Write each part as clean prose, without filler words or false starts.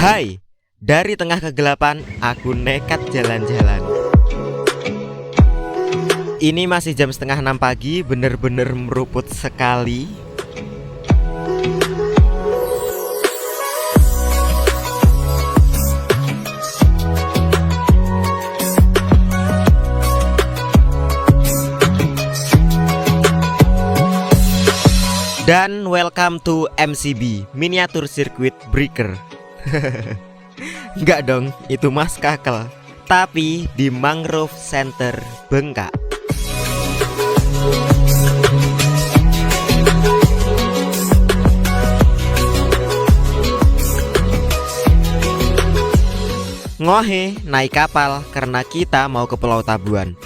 Hai, dari tengah kegelapan aku nekat jalan-jalan. Ini masih jam setengah 6 pagi, bener-bener meruput sekali. Dan welcome to MCB, Miniatur Circuit Breaker. Enggak dong, itu Mas Kakel. Tapi di Mangrove Center Bengkak. Ngohe naik kapal karena kita mau ke Pulau Tabuan.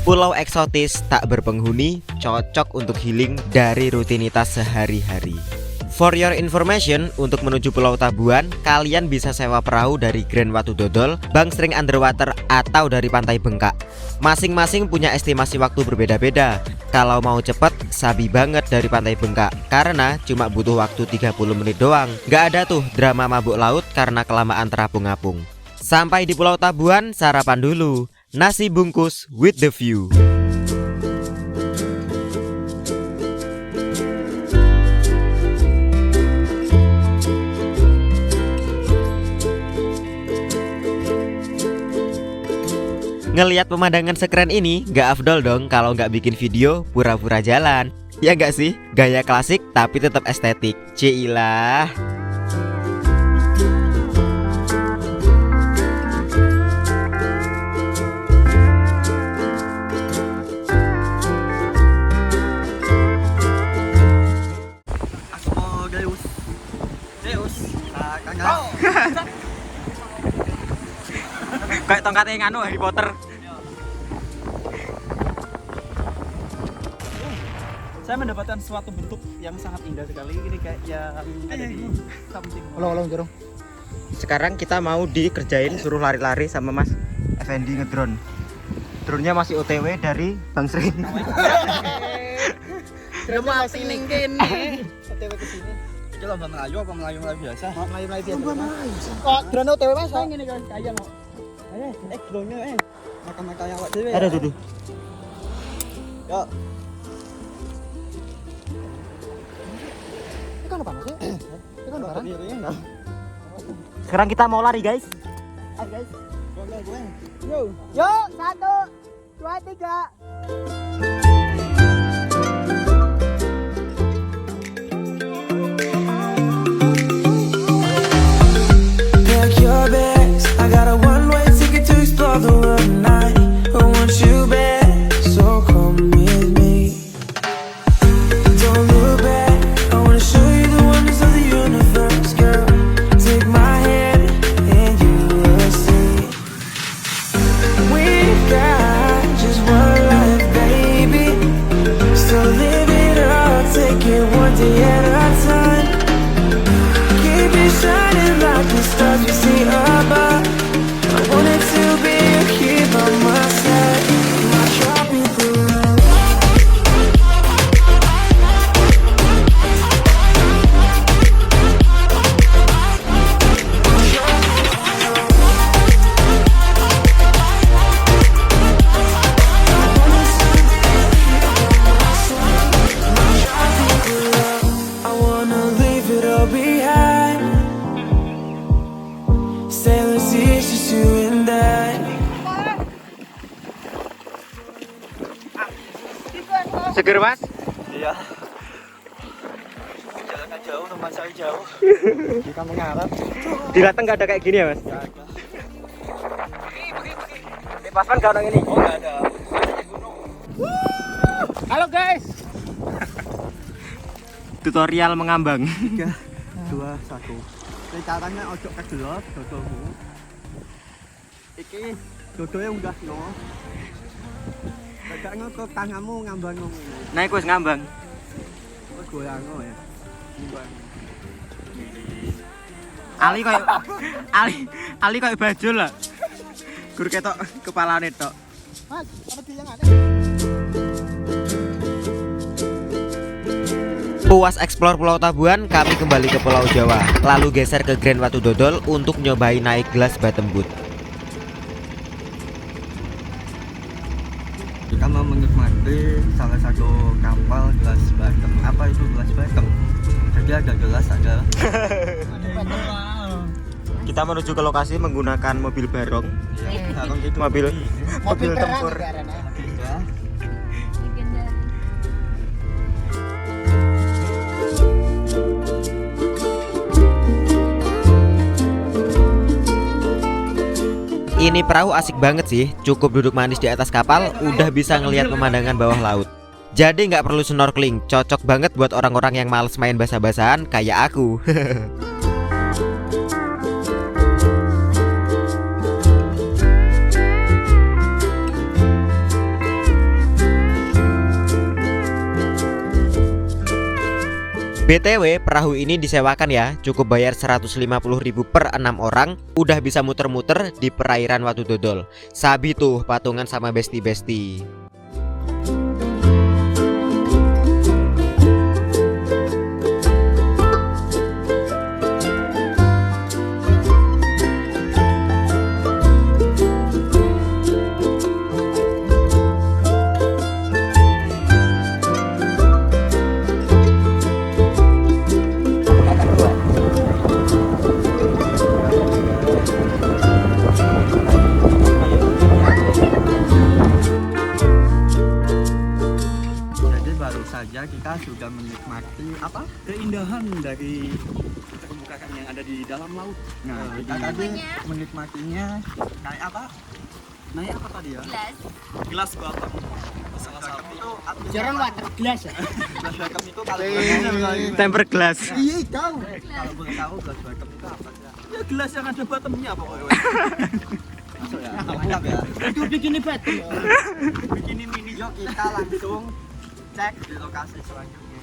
Pulau eksotis tak berpenghuni, cocok untuk healing dari rutinitas sehari-hari. For your information, untuk menuju Pulau Tabuan, kalian bisa sewa perahu dari Grand Watu Dodol, Bangsering Underwater, atau dari Pantai Bengkak. Masing-masing punya estimasi waktu berbeda-beda. Kalau mau cepet, sabi banget dari Pantai Bengkak, karena cuma butuh waktu 30 menit doang. Gak ada tuh drama mabuk laut karena kelamaan terapung-apung. Sampai di Pulau Tabuan, sarapan dulu. Nasi bungkus with the view. Ngelihat pemandangan sekeren ini, gak afdol dong kalau nggak bikin video pura-pura jalan. Ya nggak sih? Gaya klasik tapi tetap estetik. Cilah. Kayak tongkatnya nganu Harry Potter. Saya mendapatkan suatu bentuk yang sangat indah sekali. Ini kayak yang ada di samping. Olong jorong. Sekarang kita mau dikerjain suruh lari-lari sama Mas Effendi ngedrone. Drone-nya masih OTW dari Bangsering. Drone masih ningkin. OTW ke sini. Itu lomba Melayu apa Melayu biasa? Melayu biasa. Oh, drone OTW Mas. Saya ngene kan kaya kok. Drone-nya makan-makan awak dhewe. Ada duduk. Yo. Ini kan apa Mas? Ini kan barang. Sekarang kita mau lari, guys. Ayo guys. Yo. Yo, 1 2 3. I got a one-way ticket to explore the world tonight. I want you back, so come with me. Don't look back, I wanna show you the wonders of the universe, girl. Take my hand and you will see. We've got just one life, baby. So live it up, take it one day at a time. Keep it shining like the stars we see above. I wanted to be here by my side. My tropical love. I wanna leave it all behind. Sailors, it's just you and I. Seger, Mas? Iya. Jalan jauh, teman saya jauh. Di kampung Arab. Di Lateng nggak ada kayak gini ya, Mas? Gak ada. Di Pasman nggak ada ini. Oh, gak ada. Halo guys. Tutorial mengambang. 3, 2, 1. caranya ojo kejelot dodolmu. Iki dodolnya unggah no. Gak ngekok tanganmu ngambang ngomong. Nah, aku wis ngambang. Wes goyang ya. Ngambang. Ali kayak bajul lah. Gur ketok kepalane tok. Mas, apa dia yang ada? Puas eksplor Pulau Tabuan, kami kembali ke Pulau Jawa. Lalu geser ke Grand Watu Dodol untuk nyobain naik gelas bottom boat. Kita mau menikmati salah satu kapal gelas bottom. Apa itu gelas bottom? Jadi ada gelas, ada. Kita menuju ke lokasi menggunakan mobil barong. Mobil tempur. Ini perahu asik banget sih, cukup duduk manis di atas kapal, udah bisa ngelihat pemandangan bawah laut. Jadi nggak perlu snorkeling, cocok banget buat orang-orang yang males main basah-basahan kayak aku. BTW, perahu ini disewakan ya, cukup bayar 150.000 per 6 orang, udah bisa muter-muter di perairan Watu Dodol. Sabi tuh patungan sama besti-besti. Kita sudah menikmati apa keindahan dari terumbu-karang yang ada di dalam laut. Nah, kita tadi menikmatinya naik apa? Naik apa tadi ya? Gelas bottom. Salah satu itu Jarang water glass ya. gelas bottom itu kalau Temper glass. Iya, tahu. kalau boleh tahu gelas bottom itu apa sih? Ya gelas yang ada bottomnya pokoknya. Masuk ya. Mantap ya. Itu bikini batu. Bikini mini. Yuk kita langsung cek di lokasi selanjutnya.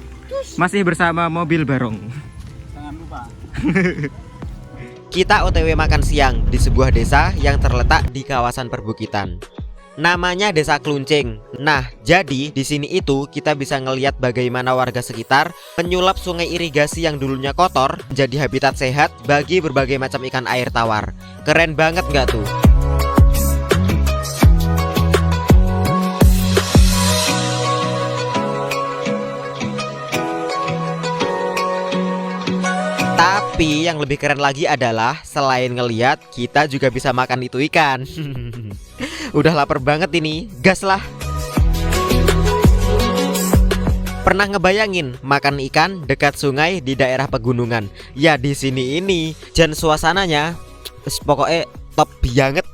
Masih bersama mobil barong. Jangan lupa. Kita OTW makan siang di sebuah desa yang terletak di kawasan perbukitan. Namanya Desa Kluncing. Nah, jadi di sini itu kita bisa ngelihat bagaimana warga sekitar penyulap sungai irigasi yang dulunya kotor menjadi habitat sehat bagi berbagai macam ikan air tawar. Keren banget nggak tuh? Tapi yang lebih keren lagi adalah selain ngeliat, kita juga bisa makan itu ikan. Udah lapar banget ini, gas lah. Pernah ngebayangin makan ikan dekat sungai di daerah pegunungan? Ya di sini ini, dan suasananya pokoknya top banget.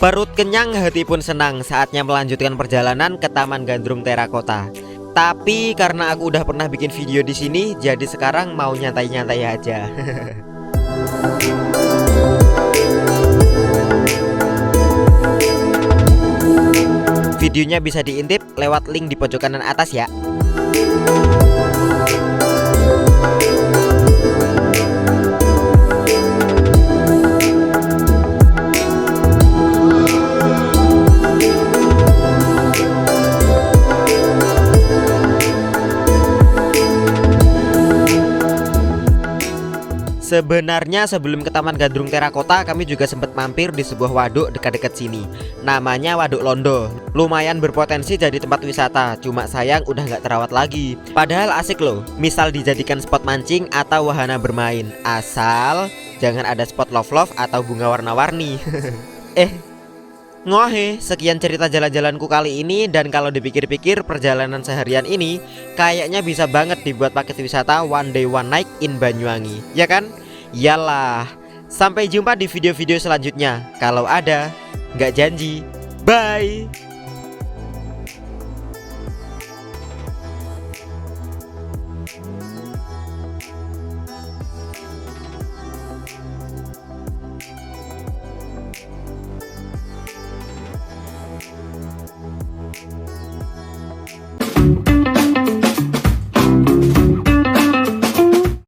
Perut kenyang, hati pun senang. Saatnya melanjutkan perjalanan ke Taman Gandrung Terakota. Tapi karena aku udah pernah bikin video di sini, jadi sekarang mau nyantai-nyantai aja. Videonya bisa diintip lewat link di pojok kanan atas ya. Sebenarnya sebelum ke Taman Gandrung Terakota, kami juga sempat mampir di sebuah waduk dekat-dekat sini. Namanya Waduk Londo. Lumayan berpotensi jadi tempat wisata, cuma sayang udah nggak terawat lagi. Padahal asik loh, misal dijadikan spot mancing atau wahana bermain. Asal jangan ada spot love-love atau bunga warna-warni. Ngohe, sekian cerita jalan-jalanku kali ini. Dan kalau dipikir-pikir perjalanan seharian ini kayaknya bisa banget dibuat paket wisata one day one night in Banyuwangi, ya kan? Yalah, sampai jumpa di video-video selanjutnya. Kalau ada, nggak janji. Bye.